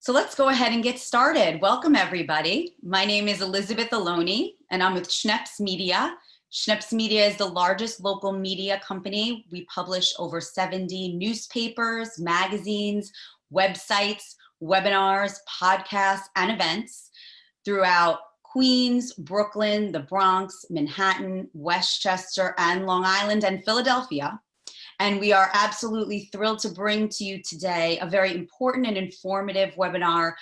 So let's go ahead and get started. Welcome, everybody. My name is Elizabeth Aloni, and I'm with Schneps Media. Schneps Media is the largest local media company. We publish over 70 newspapers, magazines, websites, webinars, podcasts, and events throughout Queens, Brooklyn, the Bronx, Manhattan, Westchester, and Long Island, and Philadelphia. And we are absolutely thrilled to bring to you today a very important and informative webinar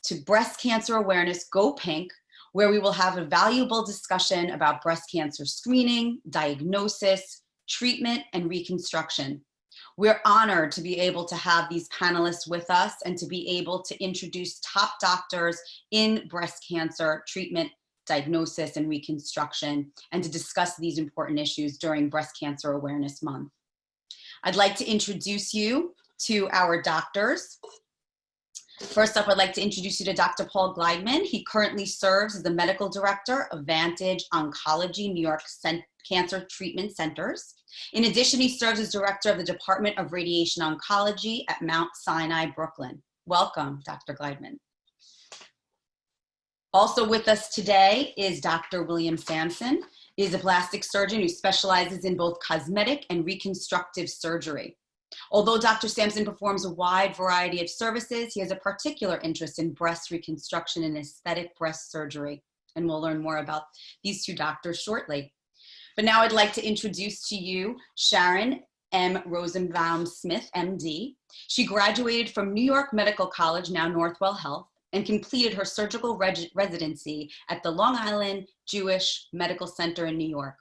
to breast cancer awareness, Go Pink, where we will have a valuable discussion about breast cancer screening, diagnosis, treatment, and reconstruction. We're honored to be able to have these panelists with us and to be able to introduce top doctors in breast cancer treatment, diagnosis, and reconstruction, and to discuss these important issues during Breast Cancer Awareness Month. I'd like to introduce you to our doctors. First up, I'd like to introduce you to Dr. Paul Gleidmann. He currently serves as the medical director of Vantage Oncology, New York Cancer Treatment Centers. In addition, he serves as director of the Department of Radiation Oncology at Mount Sinai, Brooklyn. Welcome, Dr. Gleidmann. Also with us today is Dr. William Samson. He is a plastic surgeon who specializes in both cosmetic and reconstructive surgery. Although Dr. Samson performs a wide variety of services, he has a particular interest in breast reconstruction and aesthetic breast surgery. And we'll learn more about these two doctors shortly. But now I'd like to introduce to you Sharon M. Rosenbaum Smith, MD. She graduated from New York Medical College, now Northwell Health, and completed her surgical residency at the Long Island Jewish Medical Center in New York.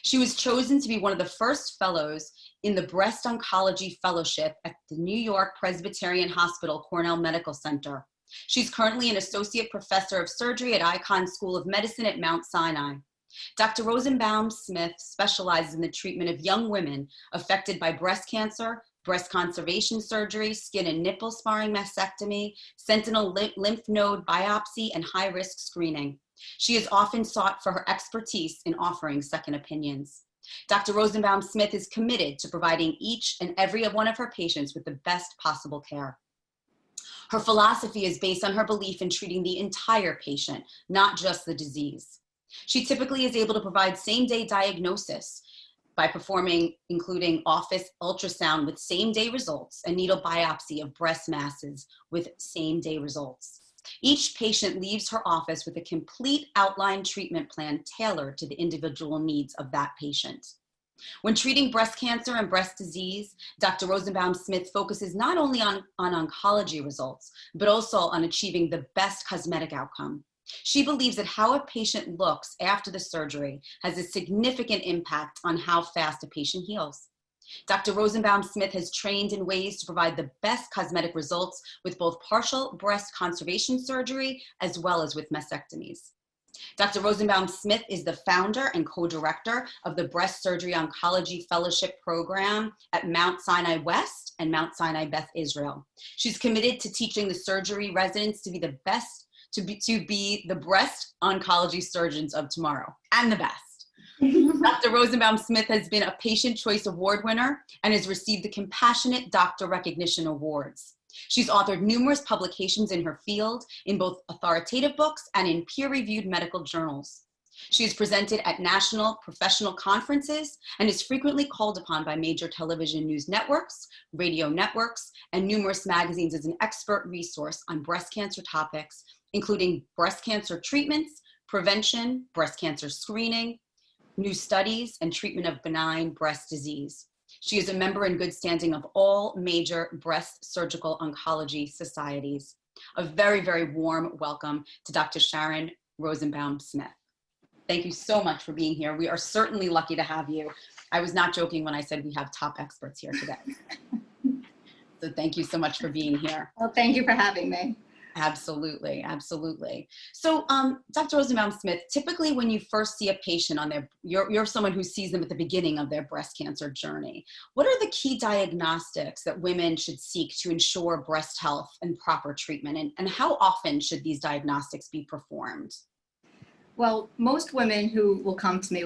She was chosen to be one of the first fellows in the Breast Oncology Fellowship at the New York Presbyterian Hospital Cornell Medical Center. She's currently an associate professor of surgery at Icahn School of Medicine at Mount Sinai. Dr. Rosenbaum Smith specializes in the treatment of young women affected by breast cancer, breast conservation surgery, skin and nipple sparring mastectomy, sentinel lymph node biopsy, and high-risk screening. She is often sought for her expertise in offering second opinions. Dr. Rosenbaum Smith is committed to providing each and every one of her patients with the best possible care. Her philosophy is based on her belief in treating the entire patient, not just the disease. She typically is able to provide same-day diagnosis by performing, including office ultrasound with same-day results and needle biopsy of breast masses with same-day results. Each patient leaves her office with a complete outline treatment plan tailored to the individual needs of that patient. When treating breast cancer and breast disease, Dr. Rosenbaum Smith focuses not only on oncology results, but also on achieving the best cosmetic outcome. She believes that how a patient looks after the surgery has a significant impact on how fast a patient heals. Dr. Rosenbaum Smith has trained in ways to provide the best cosmetic results with both partial breast conservation surgery as well as with mastectomies. Dr. Rosenbaum Smith is the founder and co-director of the Breast Surgery Oncology Fellowship Program at Mount Sinai West and Mount Sinai Beth Israel. She's committed to teaching the surgery residents to be the best to be the breast oncology surgeons of tomorrow, and the best. Dr. Rosenbaum Smith has been a Patient Choice Award winner and has received the Compassionate Doctor Recognition Awards. She's authored numerous publications in her field, in both authoritative books and in peer-reviewed medical journals. She is presented at national professional conferences and is frequently called upon by major television news networks, radio networks, and numerous magazines as an expert resource on breast cancer topics, including breast cancer treatments, prevention, breast cancer screening, new studies, and treatment of benign breast disease. She is a member in good standing of all major breast surgical oncology societies. A very, very warm welcome to Dr. Sharon Rosenbaum Smith. Thank you so much for being here. We are certainly lucky to have you. I was not joking when I said we have top experts here today. So thank you so much for being here. Well, thank you for having me. Absolutely, absolutely. So Dr. Rosenbaum Smith, typically when you first see a patient on their, you're someone who sees them at the beginning of their breast cancer journey. What are the key diagnostics that women should seek to ensure breast health and proper treatment? And how often should these diagnostics be performed? Well, most women who will come to me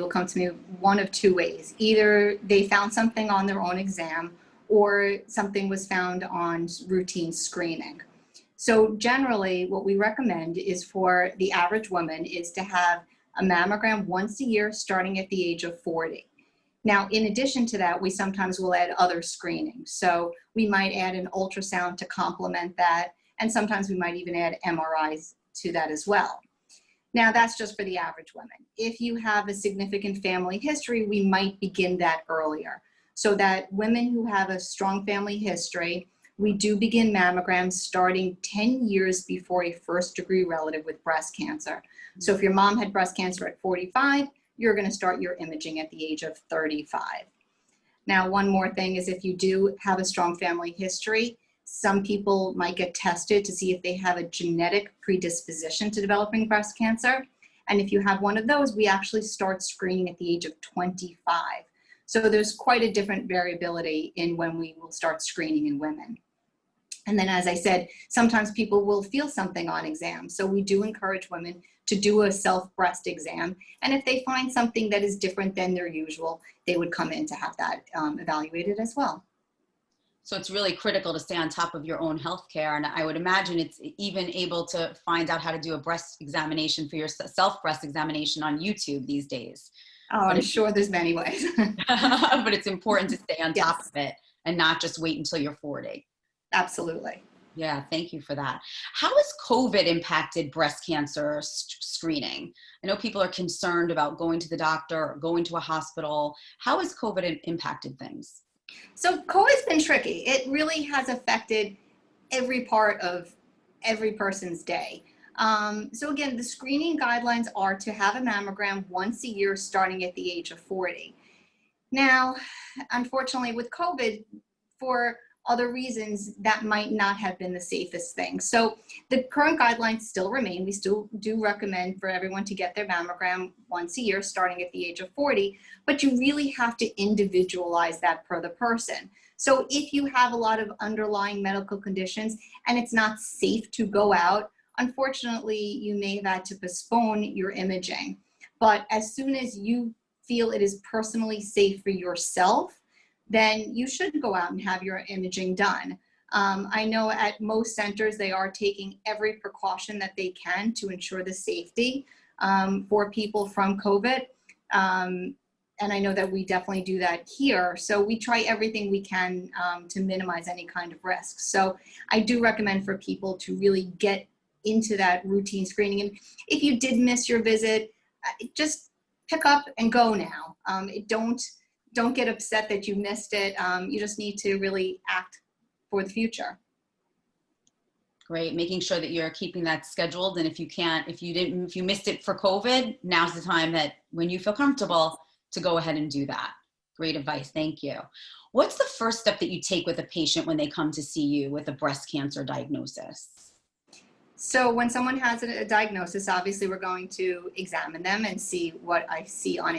one of two ways. Either they found something on their own exam or something was found on routine screening. So generally, what we recommend is for the average woman is to have a mammogram once a year starting at the age of 40. Now, in addition to that, we sometimes will add other screening. So we might add an ultrasound to complement that, and sometimes we might even add MRIs to that as well. Now, that's just for the average woman. If you have a significant family history, we might begin that earlier. So that women who have a strong family history, we do begin mammograms starting 10 years before a first-degree relative with breast cancer. So if your mom had breast cancer at 45, you're going to start your imaging at the age of 35. Now, one more thing is if you do have a strong family history, some people might get tested to see if they have a genetic predisposition to developing breast cancer. And if you have one of those, we actually start screening at the age of 25. So there's quite a different variability in when we will start screening in women. And then, as I said, sometimes people will feel something on exam. So we do encourage women to do a self-breast exam. And if they find something that is different than their usual, they would come in to have that evaluated as well. So it's really critical to stay on top of your own health care. And I would imagine it's even able to find out how to do a breast examination for your self-breast examination on YouTube these days. Oh, I'm sure there's many ways. But it's important to stay on top Yes. of it and not just wait until you're 40. Absolutely. Yeah, thank you for that. How has COVID impacted breast cancer screening? I know people are concerned about going to the doctor or going to a hospital. How has COVID impacted things? So COVID's been tricky. It really has affected every part of every person's day. So again, the screening guidelines are to have a mammogram once a year starting at the age of 40. Now, unfortunately with COVID, for other reasons, that might not have been the safest thing. So the current guidelines still remain. We still do recommend for everyone to get their mammogram once a year starting at the age of 40, but you really have to individualize that per the person. So if you have a lot of underlying medical conditions and it's not safe to go out, unfortunately, you may have had to postpone your imaging. But as soon as you feel it is personally safe for yourself, then you should go out and have your imaging done. I know at most centers, they are taking every precaution that they can to ensure the safety for people from COVID. And I know that we definitely do that here. So we try everything we can to minimize any kind of risk. So I do recommend for people to really get into that routine screening. And if you did miss your visit, just pick up and go now. Don't get upset that you missed it. You just need to really act for the future. Great, making sure that you're keeping that scheduled. And if you missed it for COVID, now's the time that when you feel comfortable to go ahead and do that. Great advice, thank you. What's the first step that you take with a patient when they come to see you with a breast cancer diagnosis? So when someone has a diagnosis, obviously we're going to examine them and see what I see on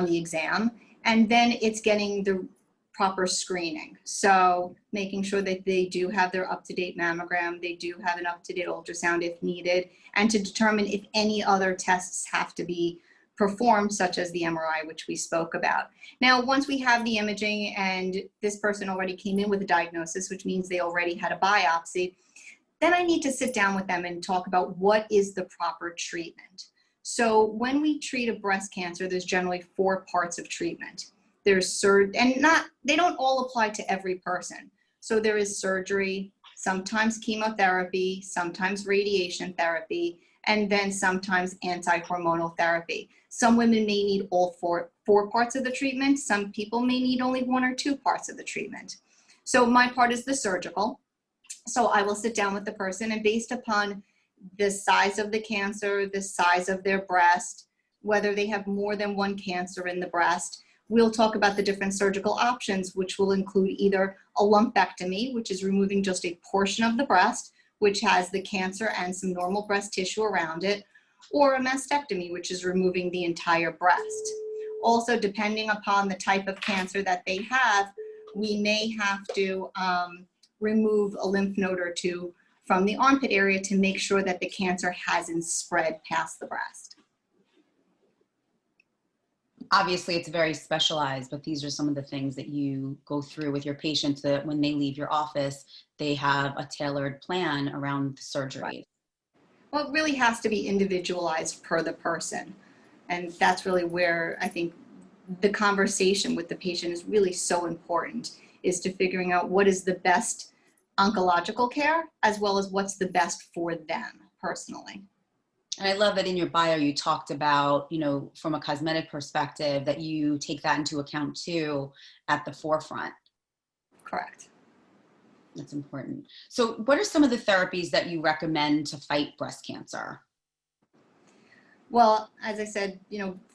the exam, and then it's getting the proper screening. So making sure that they do have their up-to-date mammogram, they do have an up-to-date ultrasound if needed, and to determine if any other tests have to be performed, such as the MRI, which we spoke about. Now, once we have the imaging and this person already came in with a diagnosis, which means they already had a biopsy, then I need to sit down with them and talk about what is the proper treatment. So when we treat a breast cancer, there's generally 4 parts of treatment. There's they don't all apply to every person. So there is surgery, sometimes chemotherapy, sometimes radiation therapy, and then sometimes anti-hormonal therapy. Some women may need all four parts of the treatment. Some people may need only 1 or 2 parts of the treatment. So my part is the surgical. So I will sit down with the person, and based upon the size of the cancer, the size of their breast, whether they have more than 1 cancer in the breast, we'll talk about the different surgical options, which will include either a lumpectomy, which is removing just a portion of the breast, which has the cancer and some normal breast tissue around it, or a mastectomy, which is removing the entire breast. Also, depending upon the type of cancer that they have, we may have to remove a lymph node or 2 from the armpit area to make sure that the cancer hasn't spread past the breast. Obviously, it's very specialized, but these are some of the things that you go through with your patients, that when they leave your office, they have a tailored plan around the surgery. Well, it really has to be individualized per the person. And that's really where I think the conversation with the patient is really so important, is to figuring out what is the best oncological care, as well as what's the best for them personally. And I love that in your bio, you talked about, you know, from a cosmetic perspective, that you take that into account too at the forefront. Correct. That's important. So what are some of the therapies that you recommend to fight breast cancer? Well, as I said,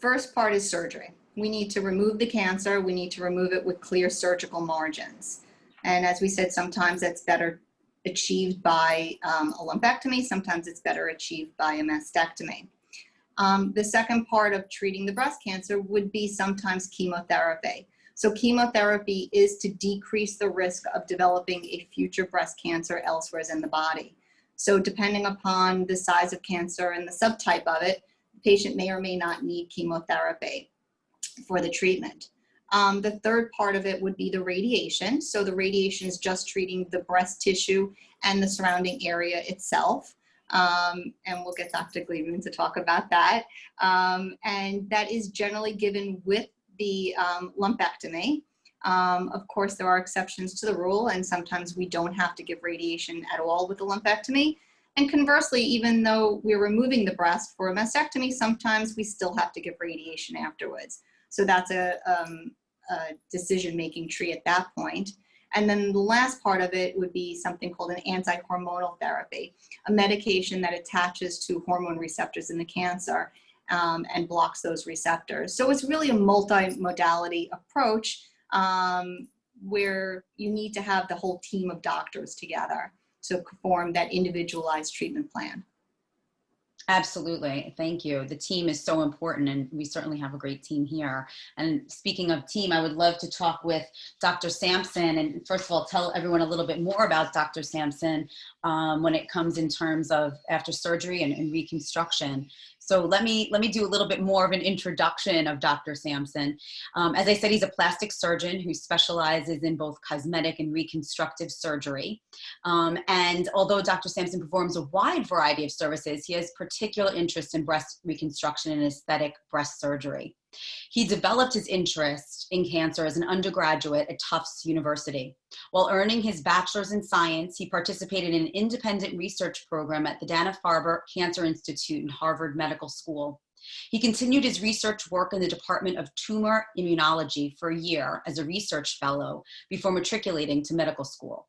first part is surgery. We need to remove the cancer. We need to remove it with clear surgical margins. And as we said, sometimes that's better achieved by a lumpectomy. Sometimes it's better achieved by a mastectomy. The second part of treating the breast cancer would be sometimes chemotherapy. So chemotherapy is to decrease the risk of developing a future breast cancer elsewhere in the body. So depending upon the size of cancer and the subtype of it, the patient may or may not need chemotherapy for the treatment. The third part of it would be the radiation. So the radiation is just treating the breast tissue and the surrounding area itself. And we'll get Dr. Gliedmann to talk about that. And that is generally given with the lumpectomy. Of course, there are exceptions to the rule, and sometimes we don't have to give radiation at all with the lumpectomy. And conversely, even though we're removing the breast for a mastectomy, sometimes we still have to give radiation afterwards. So that's a decision-making tree at that point. And then the last part of it would be something called an anti-hormonal therapy, a medication that attaches to hormone receptors in the cancer and blocks those receptors. So it's really a multi-modality approach where you need to have the whole team of doctors together to form that individualized treatment plan. Absolutely. Thank you. The team is so important, and we certainly have a great team here. And speaking of team, I would love to talk with Dr. Samson, and first of all, tell everyone a little bit more about Dr. Samson when it comes in terms of after surgery and reconstruction. So let me do a little bit more of an introduction of Dr. Samson. As I said, he's a plastic surgeon who specializes in both cosmetic and reconstructive surgery. And although Dr. Samson performs a wide variety of services, he has particular interest in breast reconstruction and aesthetic breast surgery. He developed his interest in cancer as an undergraduate at Tufts University. While earning his bachelor's in science, he participated in an independent research program at the Dana-Farber Cancer Institute in Harvard Medical School. He continued his research work in the Department of Tumor Immunology for a year as a research fellow before matriculating to medical school.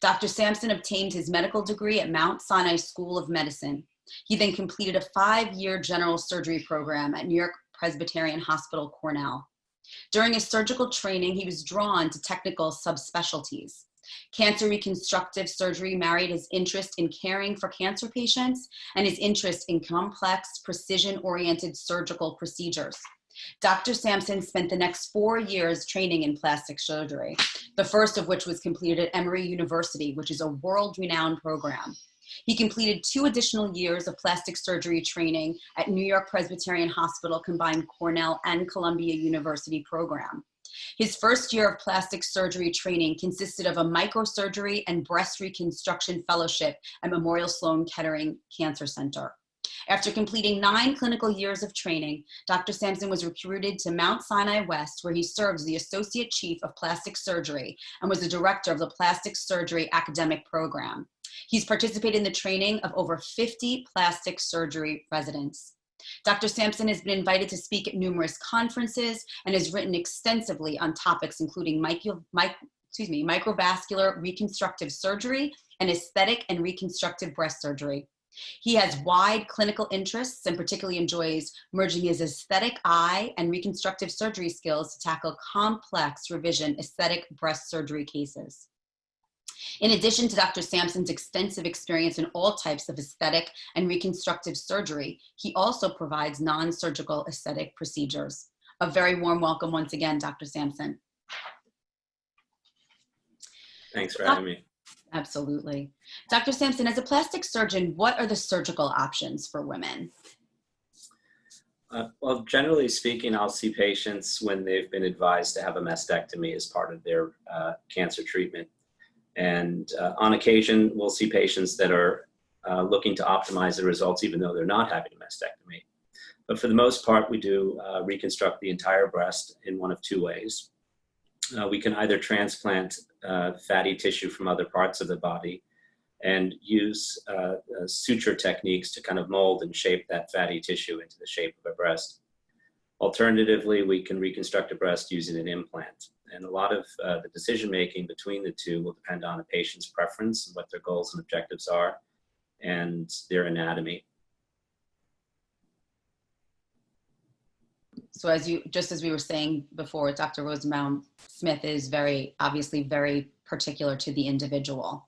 Dr. Samson obtained his medical degree at Mount Sinai School of Medicine. He then completed a 5-year general surgery program at New York Presbyterian Hospital, Cornell. During his surgical training, he was drawn to technical subspecialties. Cancer reconstructive surgery married his interest in caring for cancer patients and his interest in complex, precision-oriented surgical procedures. Dr. Samson spent the next 4 years training in plastic surgery, the first of which was completed at Emory University, which is a world-renowned program. He completed 2 additional years of plastic surgery training at New York Presbyterian Hospital combined Cornell and Columbia University program. His first year of plastic surgery training consisted of a microsurgery and breast reconstruction fellowship at Memorial Sloan Kettering Cancer Center. After completing 9 clinical years of training, Dr. Samson was recruited to Mount Sinai West, where he served as the Associate Chief of Plastic Surgery and was the Director of the Plastic Surgery Academic Program. He's participated in the training of over 50 plastic surgery residents. Dr. Samson has been invited to speak at numerous conferences and has written extensively on topics including microvascular reconstructive surgery and aesthetic and reconstructive breast surgery. He has wide clinical interests and particularly enjoys merging his aesthetic eye and reconstructive surgery skills to tackle complex revision aesthetic breast surgery cases. In addition to Dr. Samson's extensive experience in all types of aesthetic and reconstructive surgery, he also provides non-surgical aesthetic procedures. A very warm welcome once again, Dr. Samson. Thanks for having me. Absolutely. Dr. Samson, as a plastic surgeon, what are the surgical options for women? Well, generally speaking, I'll see patients when they've been advised to have a mastectomy as part of their cancer treatment. And on occasion, we'll see patients that are looking to optimize the results even though they're not having a mastectomy. But for the most part, we do reconstruct the entire breast in one of two ways. We can either transplant fatty tissue from other parts of the body and use suture techniques to kind of mold and shape that fatty tissue into the shape of a breast. Alternatively, we can reconstruct a breast using an implant. And a lot of the decision-making between the two will depend on a patient's preference and what their goals and objectives are and their anatomy. So just as we were saying before, Dr. Rosenbaum Smith is obviously very particular to the individual.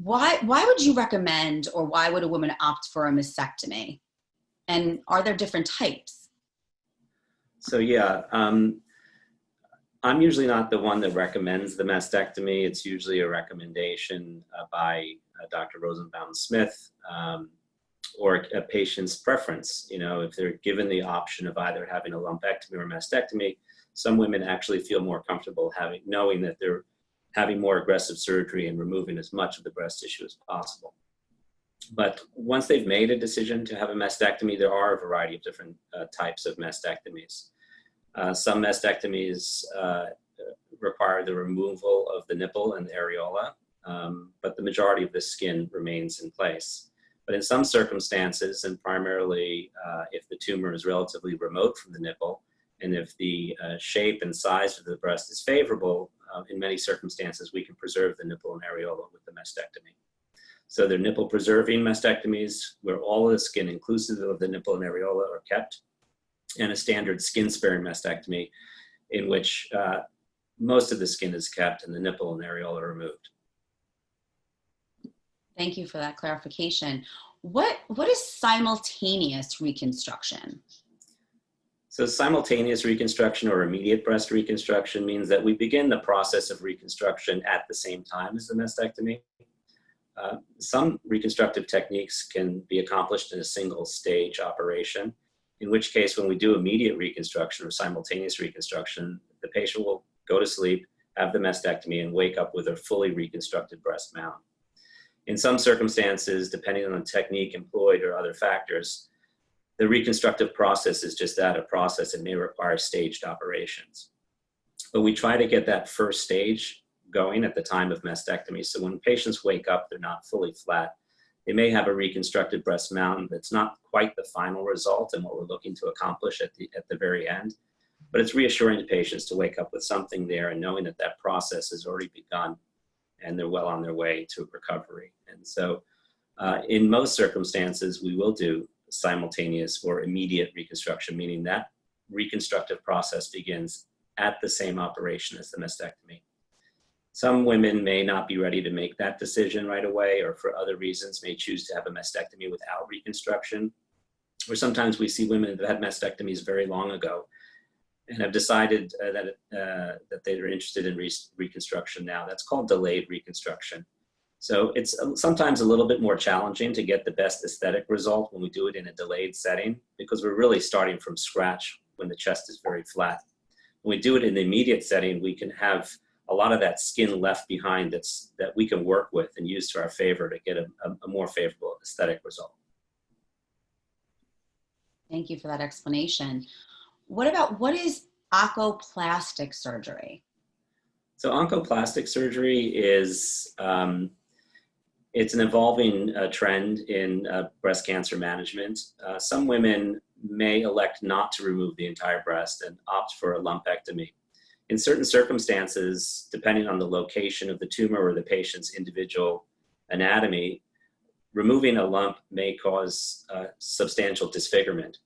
Why would you recommend, or why would a woman opt for a mastectomy? And are there different types? So yeah, I'm usually not the one that recommends the mastectomy. It's usually a recommendation by Dr. Rosenbaum Smith or a patient's preference. You know, if they're given the option of either having a lumpectomy or mastectomy, some women actually feel more comfortable knowing that they're having more aggressive surgery and removing as much of the breast tissue as possible. But once they've made a decision to have a mastectomy, there are a variety of different types of mastectomies. Some mastectomies require the removal of the nipple and the areola, but the majority of the skin remains in place. But in some circumstances, and primarily if the tumor is relatively remote from the nipple, and if the shape and size of the breast is favorable, in many circumstances, we can preserve the nipple and areola with the mastectomy. So they're nipple-preserving mastectomies, where all of the skin, inclusive of the nipple and areola, are kept, and a standard skin-sparing mastectomy, in which most of the skin is kept and the nipple and areola are removed. Thank you for that clarification. What is simultaneous reconstruction? So simultaneous reconstruction or immediate breast reconstruction means that we begin the process of reconstruction at the same time as the mastectomy. Some reconstructive techniques can be accomplished in a single stage operation, in which case when we do immediate reconstruction or simultaneous reconstruction, the patient will go to sleep, have the mastectomy, and wake up with a fully reconstructed breast mound. In some circumstances, depending on the technique employed or other factors, the reconstructive process is just that, a process. It may require staged operations. But we try to get that first stage going at the time of mastectomy. So when patients wake up, they're not fully flat. They may have a reconstructed breast mound that's not quite the final result and what we're looking to accomplish at the very end. But it's reassuring to patients to wake up with something there and knowing that that process has already begun and they're well on their way to recovery. And so in most circumstances, we will do simultaneous or immediate reconstruction, meaning that reconstructive process begins at the same operation as the mastectomy. Some women may not be ready to make that decision right away, or for other reasons may choose to have a mastectomy without reconstruction. Or sometimes we see women that had mastectomies very long ago and have decided that they're interested in reconstruction now. That's called delayed reconstruction. So it's sometimes a little bit more challenging to get the best aesthetic result when we do it in a delayed setting, because we're really starting from scratch when the chest is very flat. When we do it in the immediate setting, we can have a lot of that skin left behind that we can work with and use to our favor to get a more favorable aesthetic result. Thank you for that explanation. What is Oncoplastic surgery? So Oncoplastic surgery is, it's an evolving trend in breast cancer management. Some women may elect not to remove the entire breast and opt for a lumpectomy. In certain circumstances, depending on the location of the tumor or the patient's individual anatomy, removing a lump may cause substantial disfigurement.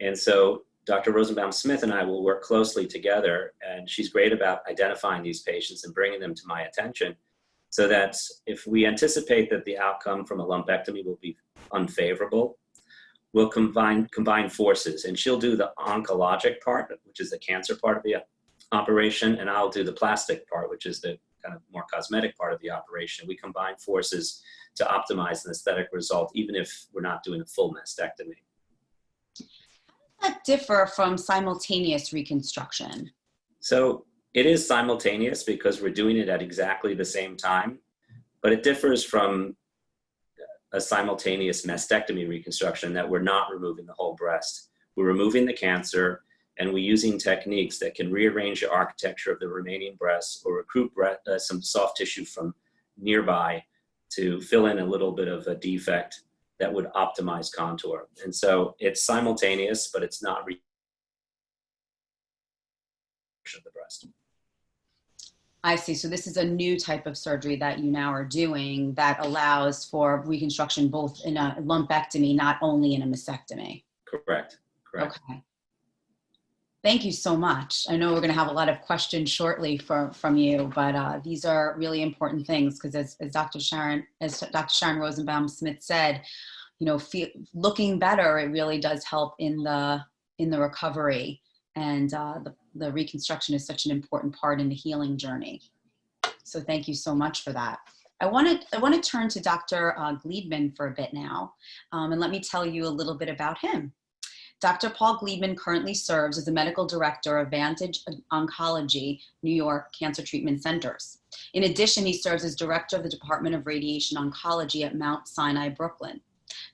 And so Dr. Rosenbaum Smith and I will work closely together, and she's great about identifying these patients and bringing them to my attention, so that if we anticipate that the outcome from a lumpectomy will be unfavorable, we'll combine forces, and she'll do the oncologic part, which is the cancer part of the operation, and I'll do the plastic part, which is the kind of more cosmetic part of the operation. We combine forces to optimize an aesthetic result, even if we're not doing a full mastectomy. that differ from simultaneous reconstruction? So it is simultaneous because we're doing it at exactly the same time, but it differs from a simultaneous mastectomy reconstruction that we're not removing the whole breast. We're removing the cancer, and we're using techniques that can rearrange the architecture of the remaining breast or recruit some soft tissue from nearby to fill in a little bit of a defect that would optimize contour. And so it's simultaneous, but it's not reconstruction of the breast. I see. So this is a new type of surgery that you now are doing that allows for reconstruction both in a lumpectomy, not only in a mastectomy. Correct. Correct. Okay. Thank you so much. I know we're going to have a lot of questions shortly from you, but these are really important things because as Dr. Sharon Rosenbaum Smith said, you know, looking better, it really does help in the recovery, and the reconstruction is such an important part in the healing journey. So thank you so much for that. I want to turn to Dr. Gliedman for a bit now, and let me tell you a little bit about him. Dr. Paul Gleidmann currently serves as the medical director of Vantage Oncology, New York Cancer Treatment Centers. In addition, he serves as director of the Department of Radiation Oncology at Mount Sinai, Brooklyn.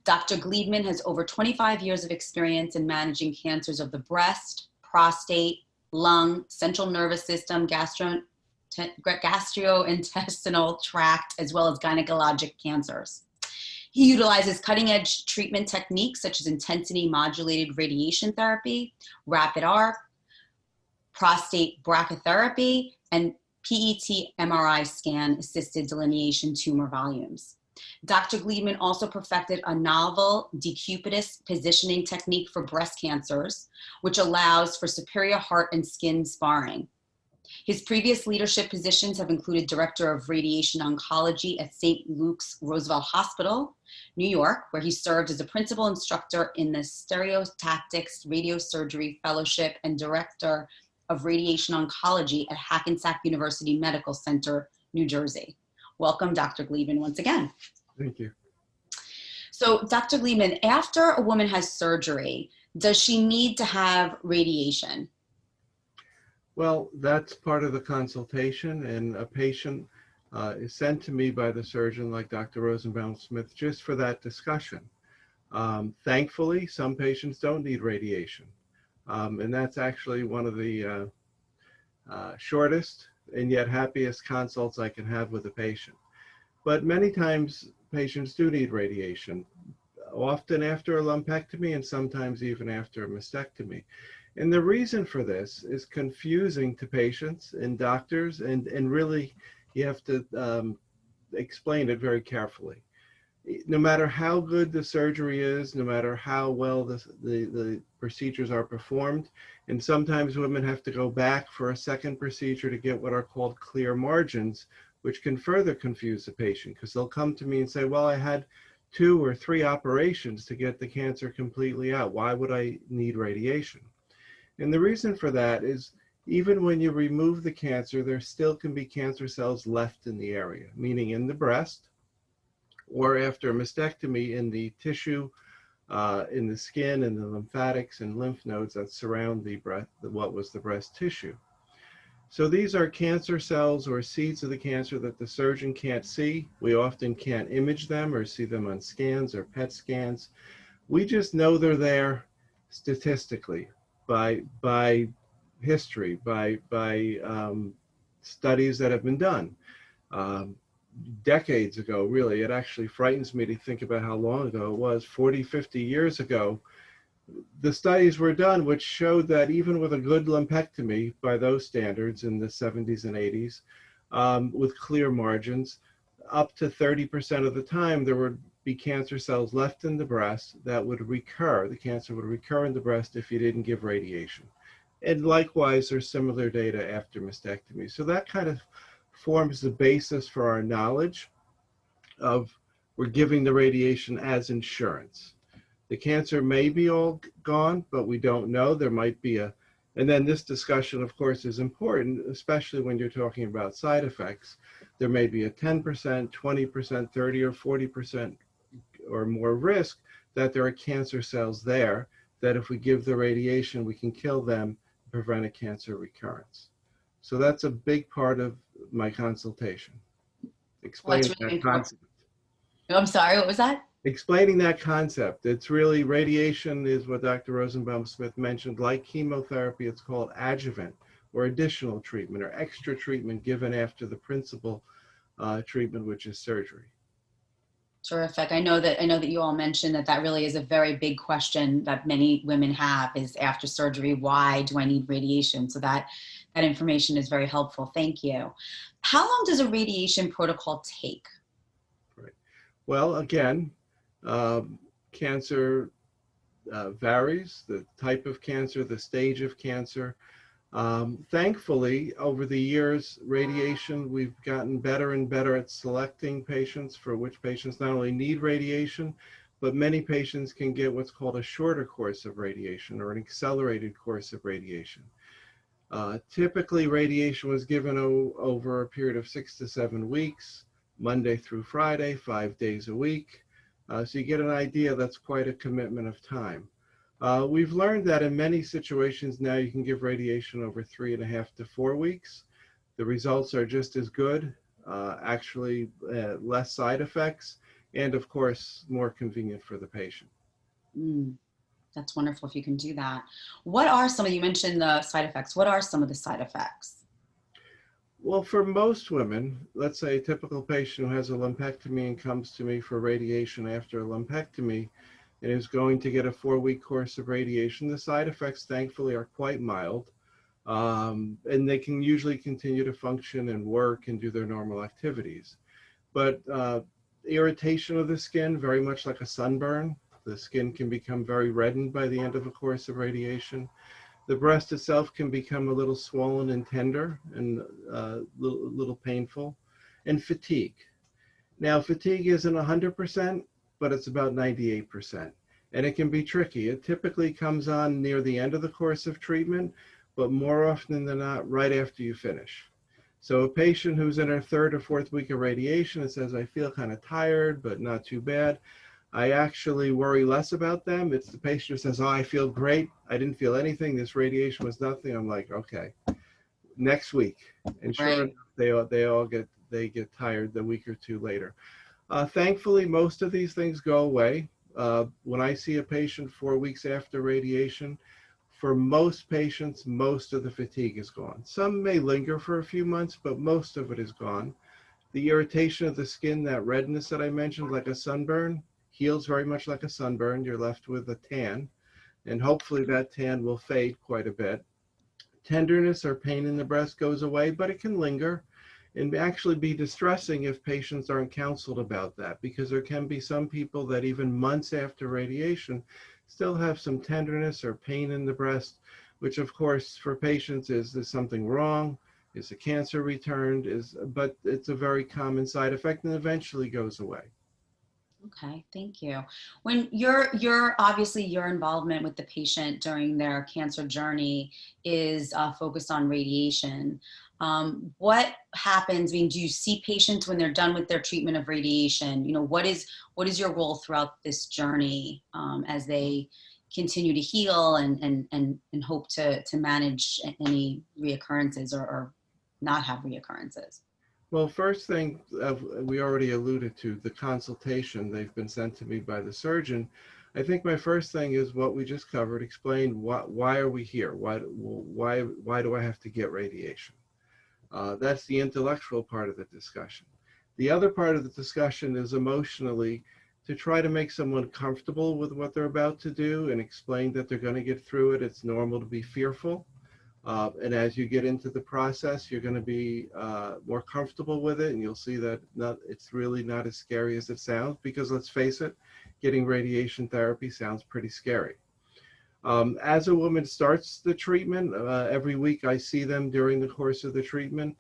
Dr. Gliedmann has over 25 years of experience in managing cancers of the breast, prostate, lung, central nervous system, gastrointestinal tract, as well as gynecologic cancers. He utilizes cutting-edge treatment techniques such as intensity modulated radiation therapy, rapid arc, prostate brachytherapy, and PET MRI scan assisted delineation tumor volumes. Dr. Gliedmann also perfected a novel decubitus positioning technique for breast cancers, which allows for superior heart and skin sparring. His previous leadership positions have included Director of Radiation Oncology at St. Luke's Roosevelt Hospital, New York, where he served as a principal instructor in the Stereotactics Radiosurgery Fellowship, and Director of Radiation Oncology at Hackensack University Medical Center, New Jersey. Welcome, Dr. Gliedman, once again. Thank you. So, Dr. Gliedman, after a woman has surgery, does she need to have radiation? Well, that's part of the consultation, and a patient is sent to me by the surgeon like Dr. Rosenbaum Smith just for that discussion. Thankfully, some patients don't need radiation, and that's actually one of the shortest and yet happiest consults I can have with a patient. But many times patients do need radiation, often after a lumpectomy and sometimes even after a mastectomy. And the reason for this is confusing to patients and doctors, and really you have to explain it very carefully. No matter how good the surgery is, no matter how well the procedures are performed, and sometimes women have to go back for a second procedure to get what are called clear margins, which can further confuse the patient because they'll come to me and say, well, I had 2 or 3 operations to get the cancer completely out. Why would I need radiation? And the reason for that is even when you remove the cancer, there still can be cancer cells left in the area, meaning in the breast, or after a mastectomy in the tissue, in the skin, and the lymphatics and lymph nodes that surround the breast, what was the breast tissue. So these are cancer cells or seeds of the cancer that the surgeon can't see. We often can't image them or see them on scans or PET scans. We just know they're there statistically by history, by studies that have been done. Decades ago, really, it actually frightens me to think about how long ago it was, 40, 50 years ago. The studies were done which showed that even with a good lumpectomy by those standards in the 70s and 80s, with clear margins, up to 30% of the time there would be cancer cells left in the breast that would recur. The cancer would recur in the breast if you didn't give radiation. And likewise, there's similar data after mastectomy. So that kind of forms the basis for our knowledge of we're giving the radiation as insurance. The cancer may be all gone, but we don't know. There might be and then this discussion, of course, is important, especially when you're talking about side effects. There may be a 10%, 20%, 30 or 40% or more risk that there are cancer cells there that if we give the radiation, we can kill them, prevent a cancer recurrence. So that's a big part of my consultation. Well, that's Explaining really that important. concept. I'm sorry, what was that? Explaining that concept. It's really, radiation is what Dr. Rosenbaum Smith mentioned. Like chemotherapy, it's called adjuvant or additional treatment or extra treatment given after the principal treatment, which is surgery. Terrific. I know that you all mentioned that really is a very big question that many women have is after surgery, why do I need radiation? So that information is very helpful. Thank you. How long does a radiation protocol take? Right. Well, again, cancer varies, the type of cancer, the stage of cancer. Thankfully, over the years, radiation, we've gotten better and better at selecting patients for which patients not only need radiation, but many patients can get what's called a shorter course of radiation or an accelerated course of radiation. Typically, radiation was given over a period of 6 to 7 weeks, Monday through Friday, 5 days a week. So you get an idea that's quite a commitment of time. We've learned that in many situations now you can give radiation over 3.5 to 4 weeks. The results are just as good, actually less side effects, and of course, more convenient for the patient. That's wonderful if you can do that. What are some of, you mentioned the side effects, what are some of the side effects? Well, for most women, let's say a typical patient who has a lumpectomy and comes to me for radiation after a lumpectomy and is going to get a 4-week course of radiation, the side effects, thankfully, are quite mild. And they can usually continue to function and work and do their normal activities. But irritation of the skin, very much like a sunburn. The skin can become very reddened by the end of a course of radiation. The breast itself can become a little swollen and tender and little painful. And fatigue. Now, fatigue isn't 100%, but it's about 98%. And it can be tricky. It typically comes on near the end of the course of treatment, but more often than not, right after you finish. So a patient who's in her 3rd or 4th week of radiation and says, I feel kind of tired, but not too bad, I actually worry less about them. It's the patient who says, oh, I feel great. I didn't feel anything. This radiation was nothing. I'm like, okay, next week. And sure enough, they get tired the week or two later. Thankfully, most of these things go away. When I see a patient 4 weeks after radiation, for most patients, most of the fatigue is gone. Some may linger for a few months, but most of it is gone. The irritation of the skin, that redness that I mentioned, like a sunburn, heals very much like a sunburn. You're left with a tan, and hopefully that tan will fade quite a bit. Tenderness or pain in the breast goes away, but it can linger and actually be distressing if patients aren't counseled about that, because there can be some people that even months after radiation still have some tenderness or pain in the breast, which of course for patients is there something wrong? Is the cancer returned? But it's a very common side effect and eventually goes away. Okay, thank you. When you're obviously your involvement with the patient during their cancer journey is focused on radiation. What happens? I mean, do you see patients when they're done with their treatment of radiation? You know, what is your role throughout this journey as they continue to heal and hope to manage any reoccurrences or not have reoccurrences? Well, first thing, we already alluded to, the consultation. They've been sent to me by the surgeon. I think my first thing is what we just covered, explain why are we here? Why do I have to get radiation? That's the intellectual part of the discussion. The other part of the discussion is emotionally, to try to make someone comfortable with what they're about to do and explain that they're going to get through it. It's normal to be fearful. And as you get into the process, you're going to be more comfortable with it, and you'll see that it's really not as scary as it sounds, because let's face it, getting radiation therapy sounds pretty scary. As a woman starts the treatment, every week I see them during the course of the treatment.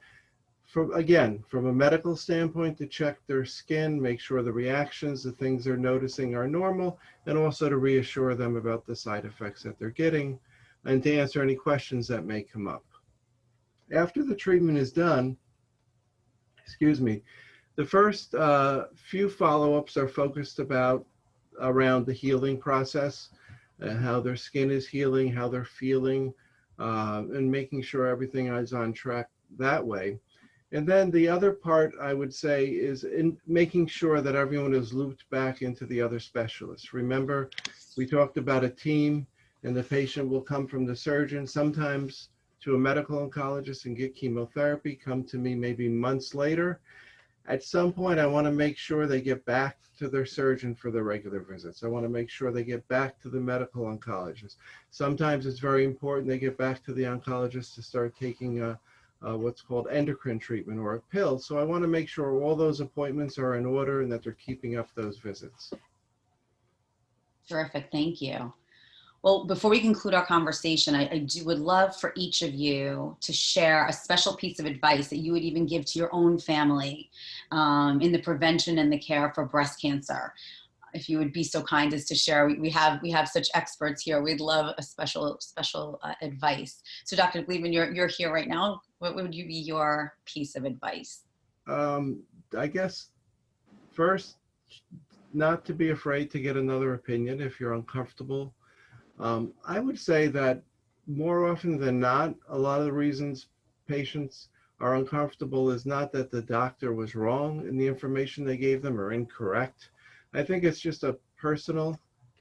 From a medical standpoint, to check their skin, make sure the reactions, the things they're noticing are normal, and also to reassure them about the side effects that they're getting, and to answer any questions that may come up. After the treatment is done, the first few follow-ups are focused around the healing process. how their skin is healing, how they're feeling, and making sure everything is on track that way. And then the other part, I would say, is in making sure that everyone is looped back into the other specialists. Remember, we talked about a team, and the patient will come from the surgeon, sometimes to a medical oncologist and get chemotherapy, come to me maybe months later. At some point, I want to make sure they get back to their surgeon for their regular visits. I want to make sure they get back to the medical oncologist. Sometimes it's very important they get back to the oncologist to start taking what's called endocrine treatment or a pill. So I want to make sure all those appointments are in order and that they're keeping up those visits. Terrific, thank you. Well, before we conclude our conversation, I would love for each of you to share a special piece of advice that you would even give to your own family in the prevention and the care for breast cancer. If you would be so kind as to share, we have such experts here. We'd love a special advice. So, Dr. Gliedman, you're here right now. What would you be your piece of advice? I guess first, not to be afraid to get another opinion if you're uncomfortable. I would say that more often than not, a lot of the reasons patients are uncomfortable is not that the doctor was wrong in the information they gave them or incorrect. I think it's just a personal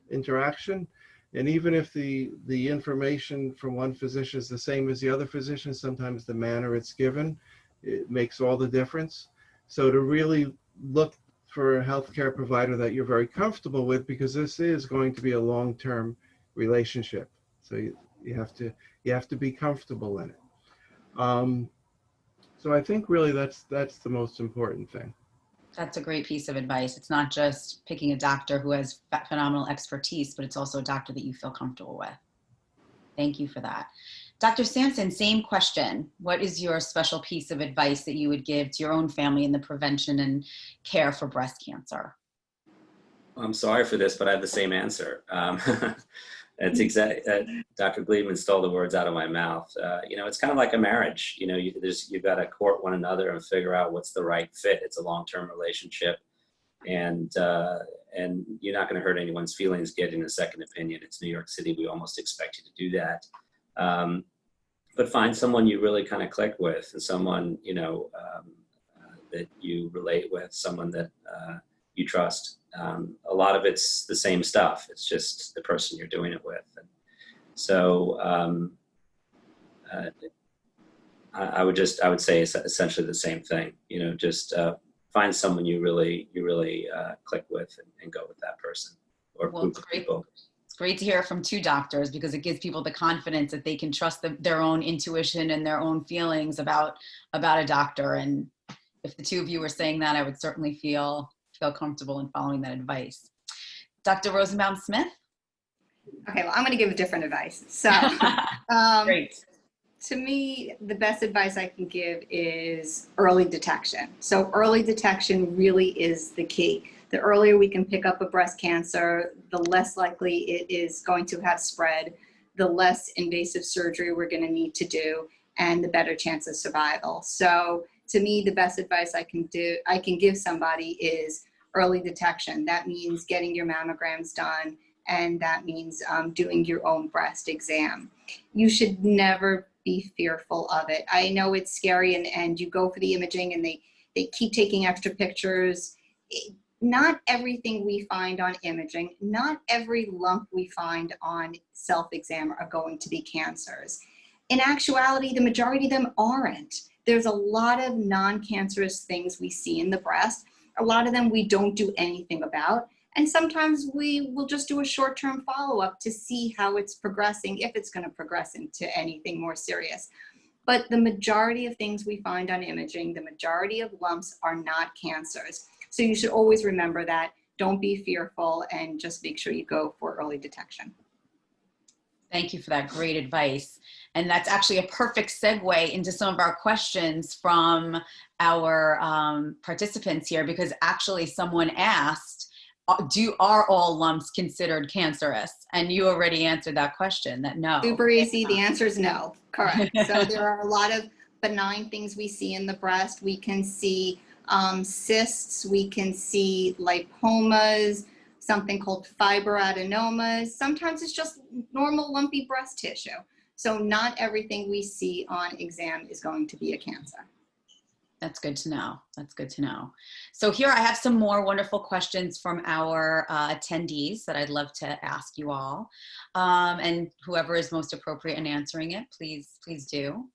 interaction. And even if the information from one physician is the same as the other physician, sometimes the manner it's given, it makes all the difference. So to really look for a healthcare provider that you're very comfortable with, because this is going to be a long-term relationship. So you have to be comfortable in it. So I think really that's the most important thing. That's a great piece of advice. It's not just picking a doctor who has phenomenal expertise, but it's also a doctor that you feel comfortable with. Thank you for that. Dr. Samson, same question. What is your special piece of advice that you would give to your own family in the prevention and care for breast cancer? I'm sorry for this, but I have the same answer. It's Dr. Gliedman stole the words out of my mouth. It's kind of like a marriage. You've got to court one another and figure out what's the right fit. It's a long-term relationship, and you're not going to hurt anyone's feelings getting a second opinion. It's New York City. We almost expect you to do that. But find someone you really kind of click with, and someone that you relate with, someone that you trust. A lot of it's the same stuff. It's just the person you're doing it with. And so I would say essentially the same thing. Just find someone you really click with and go with that person or group of people. It's great to hear from two doctors, because it gives people the confidence that they can trust their own intuition and their own feelings about a doctor. And if the two of you were saying that, I would certainly feel comfortable in following that advice. Dr. Rosenbaum Smith? Okay, well, I'm going to give a different advice. So, Great. To me, the best advice I can give is early detection. So early detection really is the key. The earlier we can pick up a breast cancer, the less likely it is going to have spread, the less invasive surgery we're going to need to do, and the better chance of survival. So to me, the best advice I can give somebody is early detection. That means getting your mammograms done, and that means doing your own breast exam. You should never be fearful of it. I know it's scary, and you go for the imaging and they keep taking extra pictures. Not everything we find on imaging, not every lump we find on self-exam are going to be cancers. In actuality, the majority of them aren't. There's a lot of non-cancerous things we see in the breast. A lot of them we don't do anything about. And sometimes we will just do a short-term follow-up to see how it's progressing, if it's going to progress into anything more serious. But the majority of things we find on imaging, the majority of lumps are not cancers. So you should always remember that. Don't be fearful, and just make sure you go for early detection. Thank you for that great advice. And that's actually a perfect segue into some of our questions from our participants here, because actually someone asked, are all lumps considered cancerous? And you already answered that question, that no. Super easy. The answer is no. Correct. So there are a lot of benign things we see in the breast. We can see cysts, we can see lipomas, something called fibroadenomas. Sometimes it's just normal lumpy breast tissue. So not everything we see on exam is going to be a cancer. That's good to know. That's good to know. So here I have some more wonderful questions from our attendees that I'd love to ask you all. And whoever is most appropriate in answering it, please do.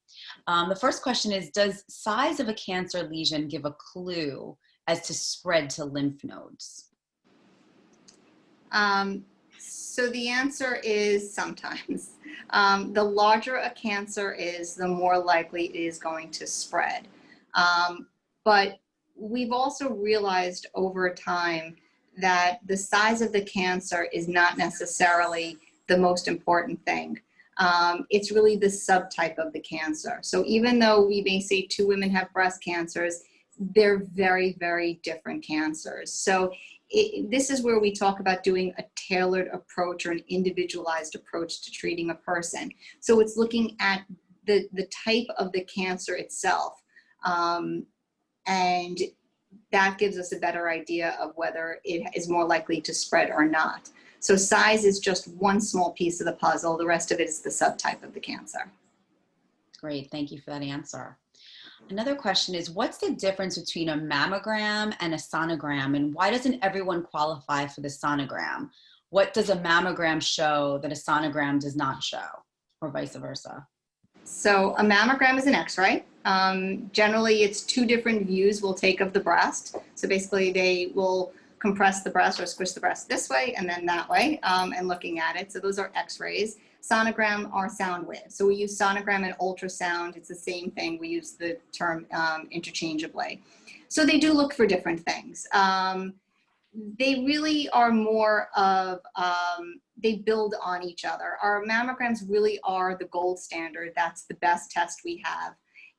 The first question is, does size of a cancer lesion give a clue as to spread to lymph nodes? So the answer is sometimes. The larger a cancer is, the more likely it is going to spread. But we've also realized over time that the size of the cancer is not necessarily the most important thing. It's really the subtype of the cancer. So even though we may say 2 women have breast cancers, they're very, very different cancers. So this is where we talk about doing a tailored approach or an individualized approach to treating a person. So it's looking at the type of the cancer itself. And that gives us a better idea of whether it is more likely to spread or not. So size is just one small piece of the puzzle. The rest of it is the subtype of the cancer. Great, thank you for that answer. Another question is, what's the difference between a mammogram and a sonogram, and why doesn't everyone qualify for the sonogram? What does a mammogram show that a sonogram does not show, or vice versa? So a mammogram is an X-ray. Generally, it's 2 different views we'll take of the breast. So basically, they will compress the breast or squish the breast this way and then that way, and looking at it. So those are X-rays. Sonogram are sound waves. So we use sonogram and ultrasound. It's the same thing. We use the term interchangeably. So they do look for different things. They really are more of, they build on each other. Our mammograms really are the gold standard. That's the best test we have.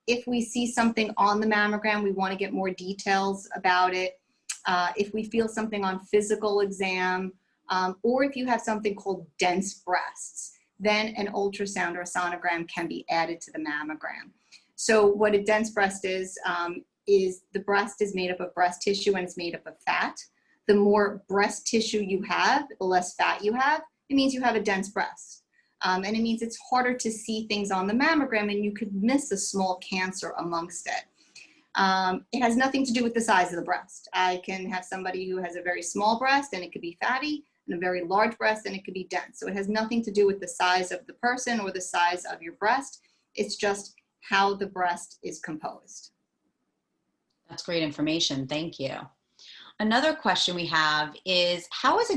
If we see something on the mammogram, we want to get more details about it. If we feel something on physical exam, or if you have something called dense breasts, then an ultrasound or a sonogram can be added to the mammogram. So what a dense breast is the breast is made up of breast tissue and it's made up of fat. The more breast tissue you have, the less fat you have, it means you have a dense breast. And it means it's harder to see things on the mammogram and you could miss a small cancer amongst it. It has nothing to do with the size of the breast. I can have somebody who has a very small breast and it could be fatty, and a very large breast and it could be dense. So it has nothing to do with the size of the person or the size of your breast. It's just how the breast is composed. That's great information. Thank you. Another question we have is, how is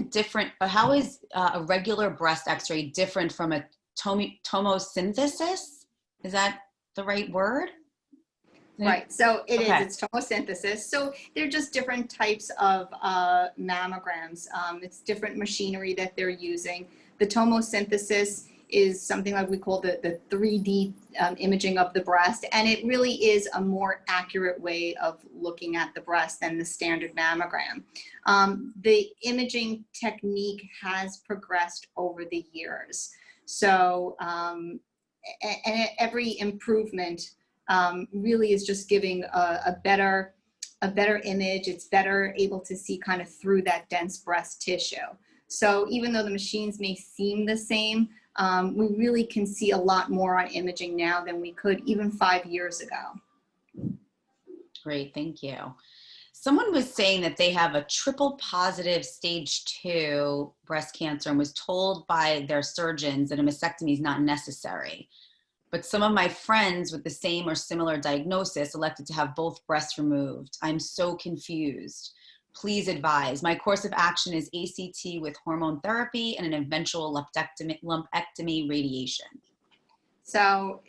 a regular breast x-ray different from a tomosynthesis? Is that the right word? Right, so it's tomosynthesis. So they're just different types of mammograms. It's different machinery that they're using. The tomosynthesis is something like we call the 3D imaging of the breast, and it really is a more accurate way of looking at the breast than the standard mammogram. The imaging technique has progressed over the years. So and every improvement really is just giving a better image. It's better able to see kind of through that dense breast tissue. So even though the machines may seem the same, we really can see a lot more on imaging now than we could even 5 years ago. Great, thank you. Someone was saying that they have a triple positive stage 2 breast cancer and was told by their surgeons that a mastectomy is not necessary. But some of my friends with the same or similar diagnosis elected to have both breasts removed. I'm so confused. Please advise. My course of action is ACT with hormone therapy and an eventual lumpectomy radiation. So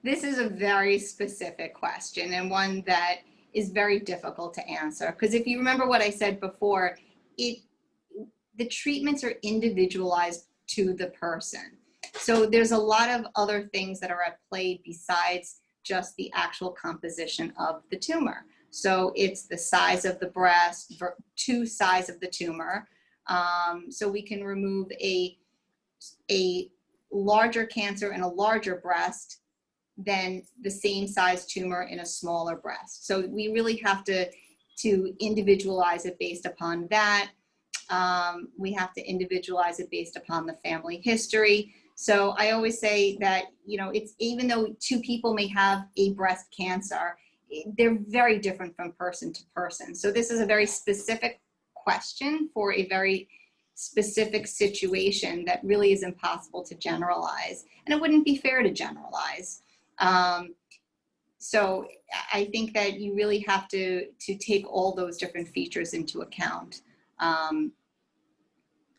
this is a very specific question and one that is very difficult to answer. Because if you remember what I said before, the treatments are individualized to the person. So there's a lot of other things that are at play besides just the actual composition of the tumor. So it's the size of the breast to size of the tumor. So we can remove a larger cancer in a larger breast than the same size tumor in a smaller breast. So we really have to individualize it based upon that. We have to individualize it based upon the family history. So I always say that, you know, it's even though two people may have a breast cancer, they're very different from person to person. So this is a very specific question for a very specific situation that really is impossible to generalize. And it wouldn't be fair to generalize. So I think that you really have to take all those different features into account.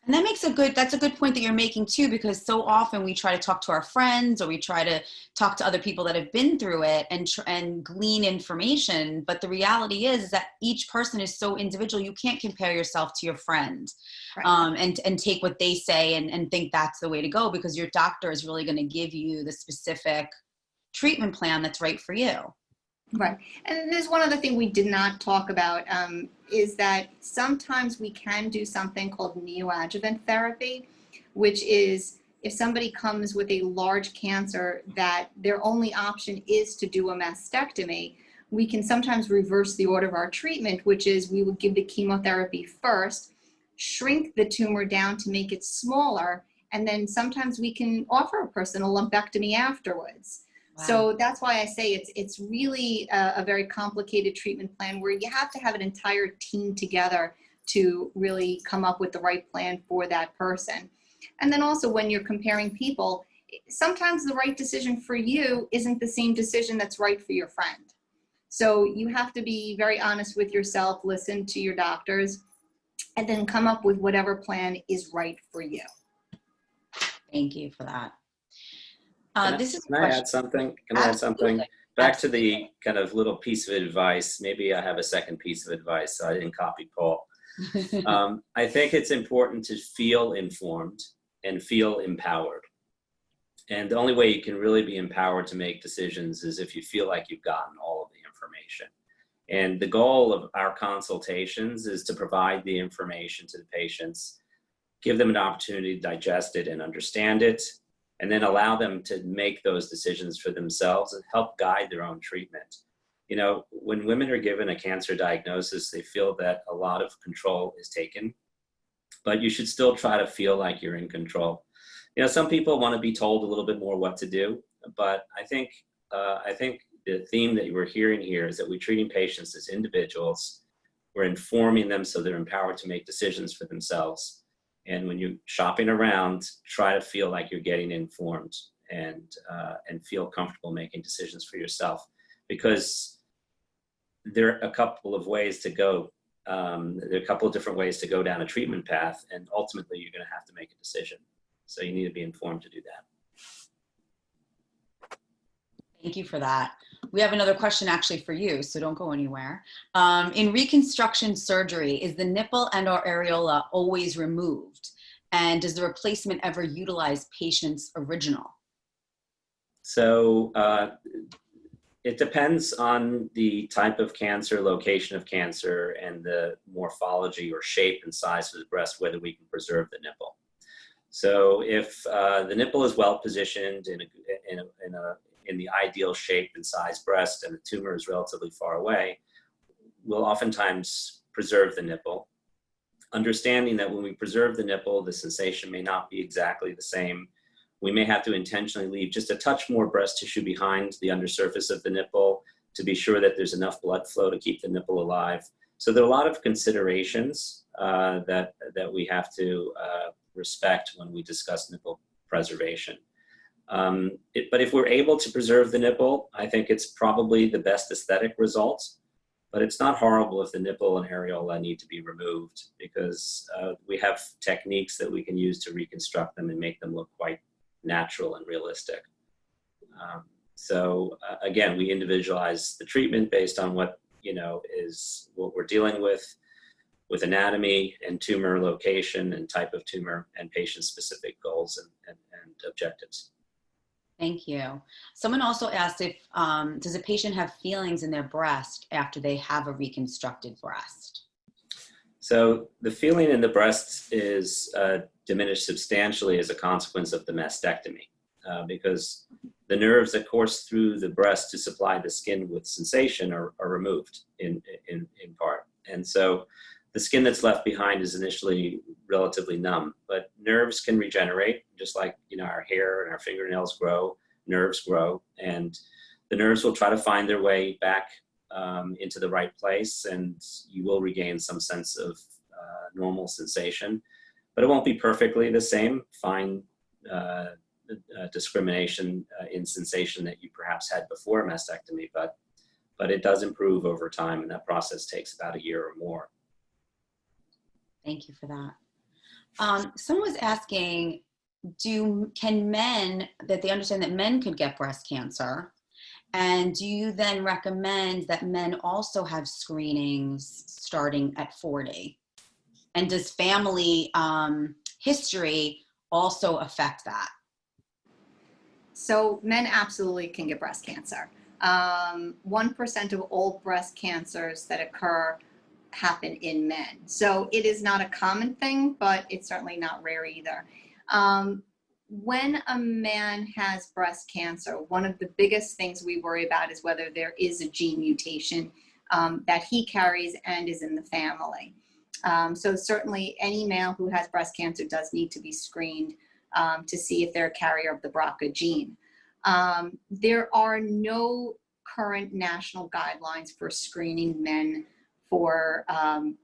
And that's a good point that you're making too, because so often we try to talk to our friends or we try to talk to other people that have been through it and glean information. But the reality is that each person is so individual. You can't compare yourself to your friend, right. And take what they say and think that's the way to go, because your doctor is really going to give you the specific treatment plan that's right for you. Right. And there's one other thing we did not talk about, is that sometimes we can do something called neoadjuvant therapy, which is if somebody comes with a large cancer that their only option is to do a mastectomy, we can sometimes reverse the order of our treatment, which is we would give the chemotherapy first, shrink the tumor down to make it smaller, and then sometimes we can offer a person a lumpectomy afterwards. Wow. So that's why I say it's really a very complicated treatment plan where you have to have an entire team together to really come up with the right plan for that person. And then also when you're comparing people, sometimes the right decision for you isn't the same decision that's right for your friend. So you have to be very honest with yourself, listen to your doctors, and then come up with whatever plan is right for you. Thank you for that. Can I add something? Can I add something? Back to the kind of little piece of advice. Maybe I have a second piece of advice. So I didn't copy Paul. I think it's important to feel informed and feel empowered. And the only way you can really be empowered to make decisions is if you feel like you've gotten all of the information. And the goal of our consultations is to provide the information to the patients, give them an opportunity to digest it and understand it, and then allow them to make those decisions for themselves and help guide their own treatment. You know, when women are given a cancer diagnosis, they feel that a lot of control is taken, but you should still try to feel like you're in control. You know, some people want to be told a little bit more what to do, but I think the theme that we're hearing here is that we're treating patients as individuals. We're informing them so they're empowered to make decisions for themselves. And when you're shopping around, try to feel like you're getting informed and feel comfortable making decisions for yourself, because there are a couple of ways to go. There are a couple of different ways to go down a treatment path, and ultimately you're going to have to make a decision. So you need to be informed to do that. Thank you for that. We have another question actually for you, so don't go anywhere. In reconstruction surgery, is the nipple and/or areola always removed? And does the replacement ever utilize patient's original? So it depends on the type of cancer, location of cancer, and the morphology or shape and size of the breast, whether we can preserve the nipple. So if the nipple is well positioned in the ideal shape and size breast, and the tumor is relatively far away, we'll oftentimes preserve the nipple, understanding that when we preserve the nipple, the sensation may not be exactly the same. We may have to intentionally leave just a touch more breast tissue behind the undersurface of the nipple to be sure that there's enough blood flow to keep the nipple alive. So there are a lot of considerations that we have to respect when we discuss nipple preservation. But if we're able to preserve the nipple, I think it's probably the best aesthetic result. But it's not horrible if the nipple and areola need to be removed, because we have techniques that we can use to reconstruct them and make them look quite natural and realistic. So again, we individualize the treatment based on what is what we're dealing with anatomy and tumor location and type of tumor and patient-specific goals and objectives. Thank you. Someone also asked if, does a patient have feelings in their breast after they have a reconstructed breast? So the feeling in the breast is diminished substantially as a consequence of the mastectomy, because the nerves that course through the breast to supply the skin with sensation are removed in part. And so the skin that's left behind is initially relatively numb, but nerves can regenerate, just like, you know, our hair and our fingernails grow, nerves grow, and the nerves will try to find their way back into the right place, and you will regain some sense of normal sensation, but it won't be perfectly the same. Fine discrimination in sensation that you perhaps had before mastectomy, but it does improve over time, and that process takes about a year or more. Thank you for that. Someone was asking, can men, that they understand that men could get breast cancer, and do you then recommend that men also have screenings starting at 40? And does family history also affect that? So men absolutely can get breast cancer. 1% of all breast cancers that occur happen in men. So it is not a common thing, but it's certainly not rare either. When a man has breast cancer, one of the biggest things we worry about is whether there is a gene mutation that he carries and is in the family. So certainly any male who has breast cancer does need to be screened to see if they're a carrier of the BRCA gene. There are no current national guidelines for screening men for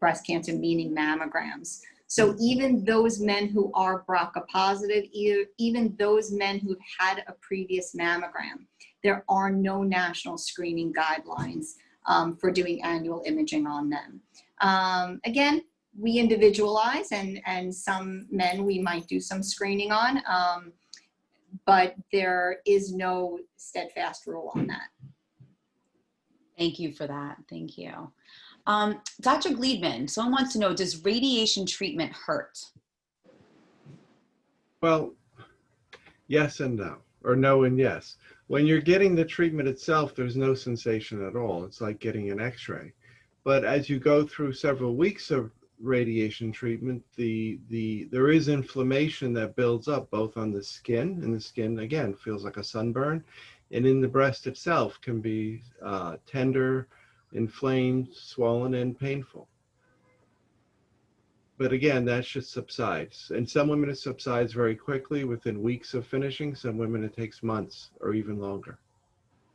breast cancer, meaning mammograms. So even those men who are BRCA positive, even those men who've had a previous mammogram, there are no national screening guidelines for doing annual imaging on them. Again, we individualize, and some men we might do some screening on, but there is no steadfast rule on that. Thank you for that. Thank you. Dr. Gliedman, someone wants to know, does radiation treatment hurt? Well, yes and no, or no and yes. When you're getting the treatment itself, there's no sensation at all. It's like getting an X-ray. But as you go through several weeks of radiation treatment, there is inflammation that builds up both on the skin, and the skin, again, feels like a sunburn, and in the breast itself can be tender, inflamed, swollen, and painful. But again, that just subsides. In some women, it subsides very quickly within weeks of finishing. Some women, it takes months or even longer.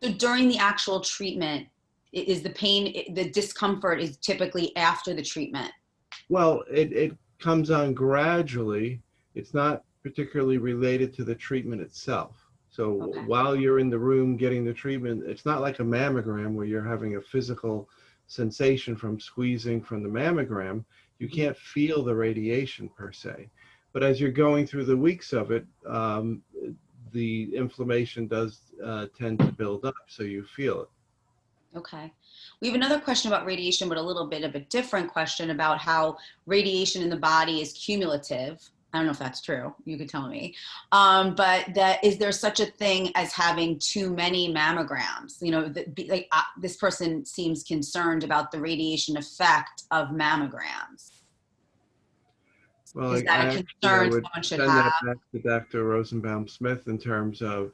So during the actual treatment, is the pain, the discomfort is typically after the treatment? Well, it comes on gradually. It's not particularly related to the treatment itself. So Okay. While you're in the room getting the treatment, it's not like a mammogram where you're having a physical sensation from squeezing from the mammogram. You can't feel the radiation per se. But as you're going through the weeks of it, the inflammation does tend to build up, so you feel it. Okay. We have another question about radiation, but a little bit of a different question about how radiation in the body is cumulative. I don't know if that's true. You could tell me. But is there such a thing as having too many mammograms? You know, this person seems concerned about the radiation effect of mammograms. Well, Is that a concern someone should send have? that back to Dr. Rosenbaum Smith in terms of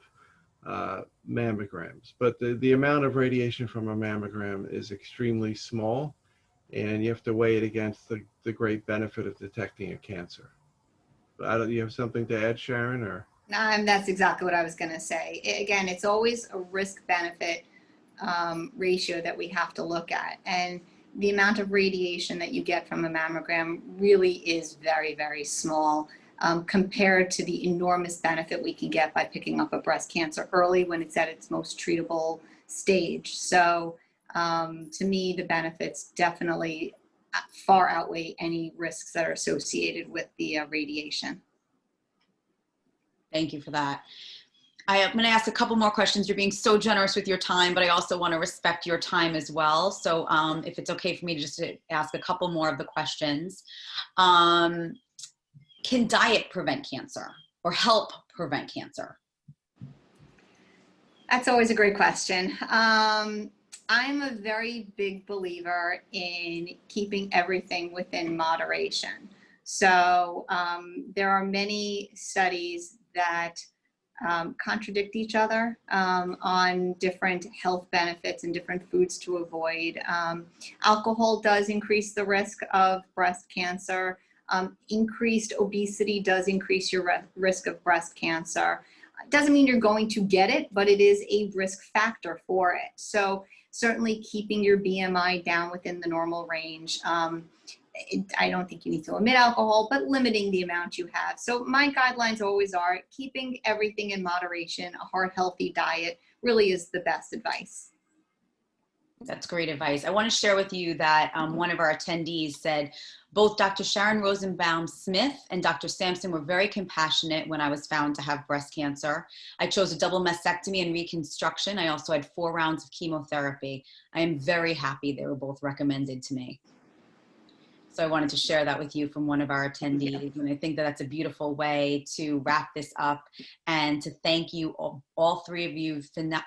mammograms. But the amount of radiation from a mammogram is extremely small, and you have to weigh it against the great benefit of detecting a cancer. Do you have something to add, Sharon? Or That's exactly what I was going to say. Again, it's always a risk-benefit ratio that we have to look at. And the amount of radiation that you get from a mammogram really is very, very small compared to the enormous benefit we can get by picking up a breast cancer early when it's at its most treatable stage. So to me, the benefits definitely far outweigh any risks that are associated with the radiation. Thank you for that. I'm going to ask a couple more questions. You're being so generous with your time, but I also want to respect your time as well. So if it's okay for me to ask a couple more of the questions. Can diet prevent cancer or help prevent cancer? That's always a great question. I'm a very big believer in keeping everything within moderation. So there are many studies that contradict each other on different health benefits and different foods to avoid. Alcohol does increase the risk of breast cancer. Increased obesity does increase your risk of breast cancer. It doesn't mean you're going to get it, but it is a risk factor for it. So certainly keeping your BMI down within the normal range. I don't think you need to omit alcohol, but limiting the amount you have. So my guidelines always are keeping everything in moderation. A heart healthy diet really is the best advice. That's great advice. I want to share with you that one of our attendees said, both Dr. Sharon Rosenbaum Smith and Dr. Samson were very compassionate when I was found to have breast cancer. I chose a double mastectomy and reconstruction. I also had 4 rounds of chemotherapy. I am very happy they were both recommended to me. So I wanted to share that with you from one of our attendees. And I think that that's a beautiful way to wrap this up and to thank you, all 3 of you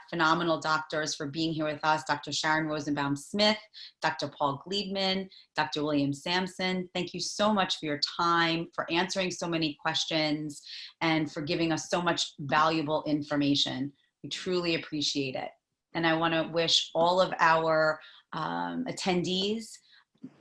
phenomenal doctors, for being here with us. Dr. Sharon Rosenbaum Smith, Dr. Paul Gleidmann, Dr. William Samson. Thank you so much for your time, for answering so many questions, and for giving us so much valuable information. We truly appreciate it. And I want to wish all of our attendees,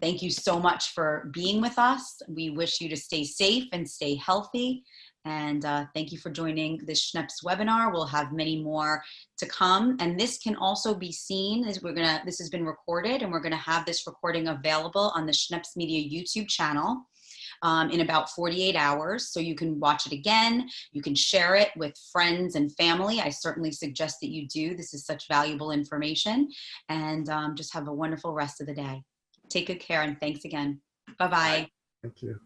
thank you so much for being with us. We wish you to stay safe and stay healthy. And thank you for joining this SNPS webinar. We'll have many more to come. And this can also be seen as this has been recorded, and we're gonna have this recording available on the SNPS Media YouTube channel in about 48 hours. So you can watch it again. You can share it with friends and family. I certainly suggest that you do. This is such valuable information. And just have a wonderful rest of the day. Take good care, and thanks again. Bye-bye. Thank you.